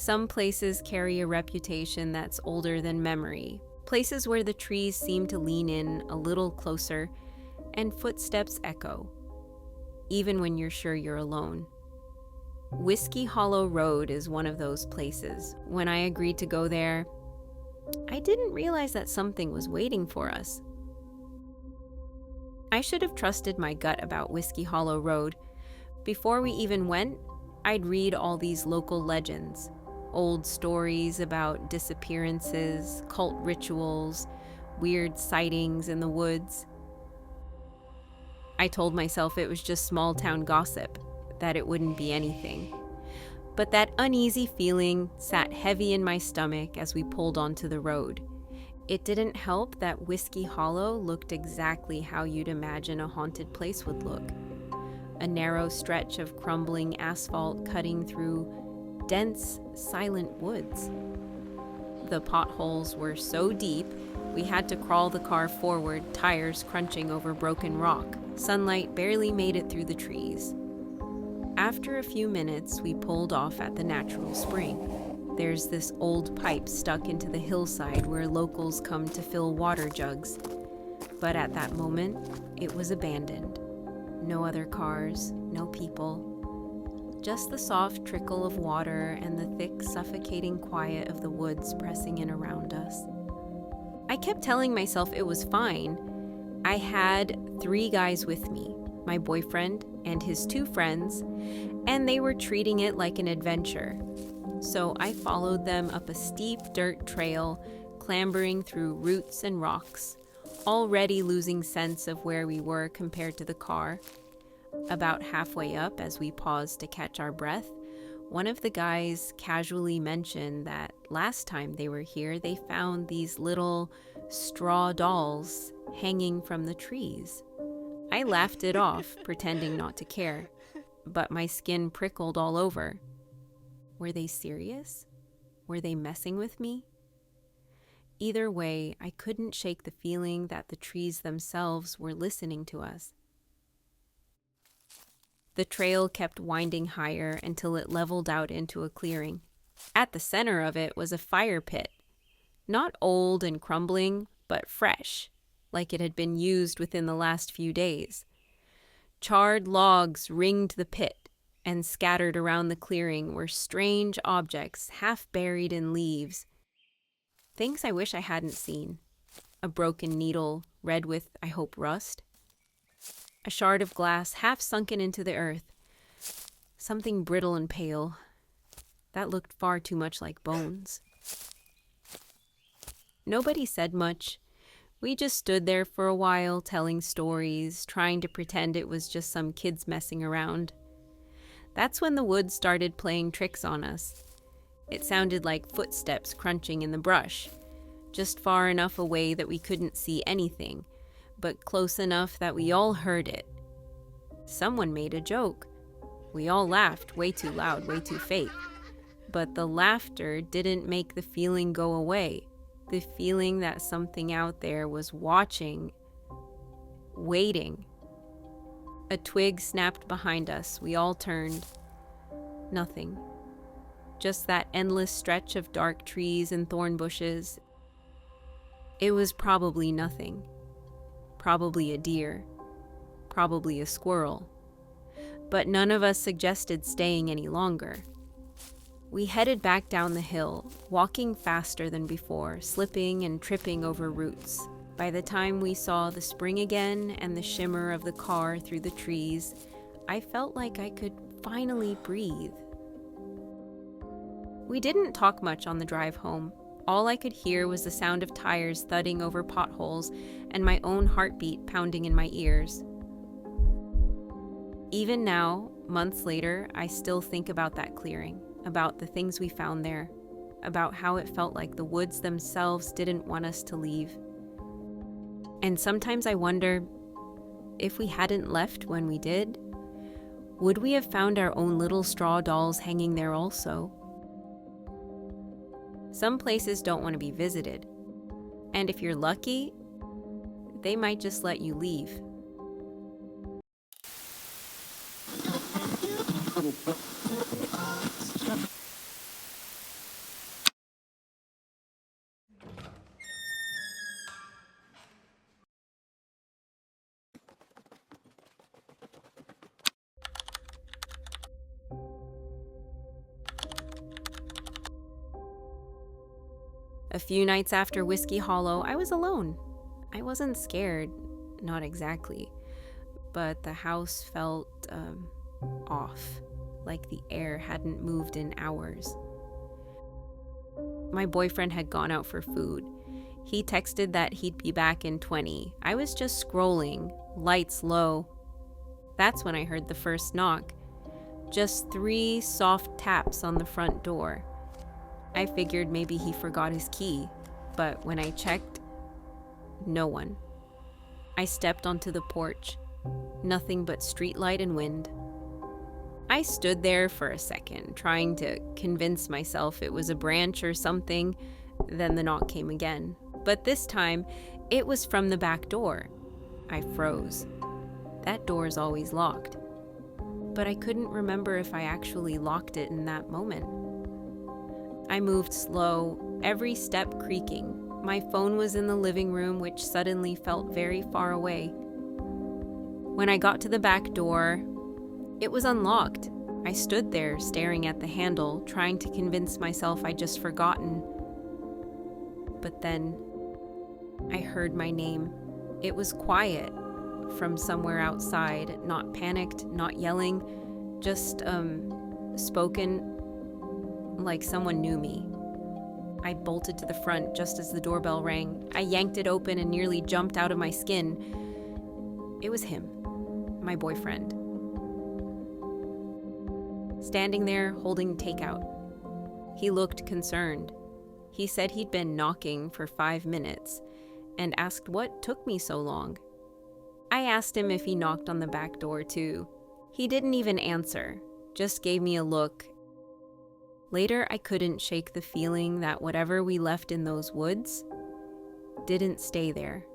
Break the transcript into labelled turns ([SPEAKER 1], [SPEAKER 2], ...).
[SPEAKER 1] Some places carry a reputation that's older than memory, places where the trees seem to lean in a little closer and footsteps echo, even when you're sure you're alone. Whiskey Hollow Road is one of those places. When I agreed to go there, I didn't realize that something was waiting for us. I should have trusted my gut about Whiskey Hollow Road. Before we even went, I'd read all these local legends, old stories about disappearances, cult rituals, weird sightings in the woods. I told myself it was just small-town gossip, that it wouldn't be anything. But that uneasy feeling sat heavy in my stomach as we pulled onto the road. It didn't help that Whiskey Hollow looked exactly how you'd imagine a haunted place would look. A narrow stretch of crumbling asphalt cutting through dense, silent woods. The potholes were so deep, we had to crawl the car forward, tires crunching over broken rock. Sunlight barely made it through the trees. After a few minutes, we pulled off at the natural spring. There's this old pipe stuck into the hillside where locals come to fill water jugs. But at that moment, it was abandoned. No other cars, no people. Just the soft trickle of water and the thick, suffocating quiet of the woods pressing in around us. I kept telling myself it was fine. I had 3 guys with me, my boyfriend and his 2 friends, and they were treating it like an adventure. So I followed them up a steep dirt trail, clambering through roots and rocks, already losing sense of where we were compared to the car. About halfway up, as we paused to catch our breath, one of the guys casually mentioned that last time they were here, they found these little straw dolls hanging from the trees. I laughed it off, pretending not to care, but my skin prickled all over. Were they serious? Were they messing with me? Either way, I couldn't shake the feeling that the trees themselves were listening to us. The trail kept winding higher until it leveled out into a clearing. At the center of it was a fire pit. Not old and crumbling, but fresh, like it had been used within the last few days. Charred logs ringed the pit, and scattered around the clearing were strange objects half buried in leaves. Things I wish I hadn't seen. A broken needle, red with, I hope, rust. A shard of glass half sunken into the earth. Something brittle and pale. That looked far too much like bones. Nobody said much. We just stood there for a while, telling stories, trying to pretend it was just some kids messing around. That's when the woods started playing tricks on us. It sounded like footsteps crunching in the brush, just far enough away that we couldn't see anything, but close enough that we all heard it. Someone made a joke. We all laughed, way too loud, way too fake. But the laughter didn't make the feeling go away. The feeling that something out there was watching, waiting. A twig snapped behind us. We all turned. Nothing. Just that endless stretch of dark trees and thorn bushes. It was probably nothing. Probably a deer. Probably a squirrel. But none of us suggested staying any longer. We headed back down the hill, walking faster than before, slipping and tripping over roots. By the time we saw the spring again and the shimmer of the car through the trees, I felt like I could finally breathe. We didn't talk much on the drive home. All I could hear was the sound of tires thudding over potholes and my own heartbeat pounding in my ears. Even now, months later, I still think about that clearing, about the things we found there, about how it felt like the woods themselves didn't want us to leave. And sometimes I wonder, if we hadn't left when we did, would we have found our own little straw dolls hanging there also? Some places don't want to be visited, and if you're lucky, they might just let you leave. A few nights after Whiskey Hollow, I was alone. I wasn't scared, not exactly, but the house felt off, like the air hadn't moved in hours. My boyfriend had gone out for food. He texted that he'd be back in 20. I was just scrolling, lights low. That's when I heard the first knock. Just 3 soft taps on the front door. I figured maybe he forgot his key, but when I checked, no one. I stepped onto the porch. Nothing but streetlight and wind. I stood there for a second, trying to convince myself it was a branch or something. Then the knock came again. But this time, it was from the back door. I froze. That door's always locked. But I couldn't remember if I actually locked it in that moment. I moved slow, every step creaking. My phone was in the living room, which suddenly felt very far away. When I got to the back door, it was unlocked. I stood there, staring at the handle, trying to convince myself I'd just forgotten. But then, I heard my name. It was quiet, from somewhere outside, not panicked, not yelling, just, spoken like someone knew me. I bolted to the front just as the doorbell rang. I yanked it open and nearly jumped out of my skin. It was him, my boyfriend. Standing there, holding takeout. He looked concerned. He said he'd been knocking for 5 minutes and asked what took me so long. I asked him if he knocked on the back door too. He didn't even answer, just gave me a look. Later, I couldn't shake the feeling that whatever we left in those woods didn't stay there.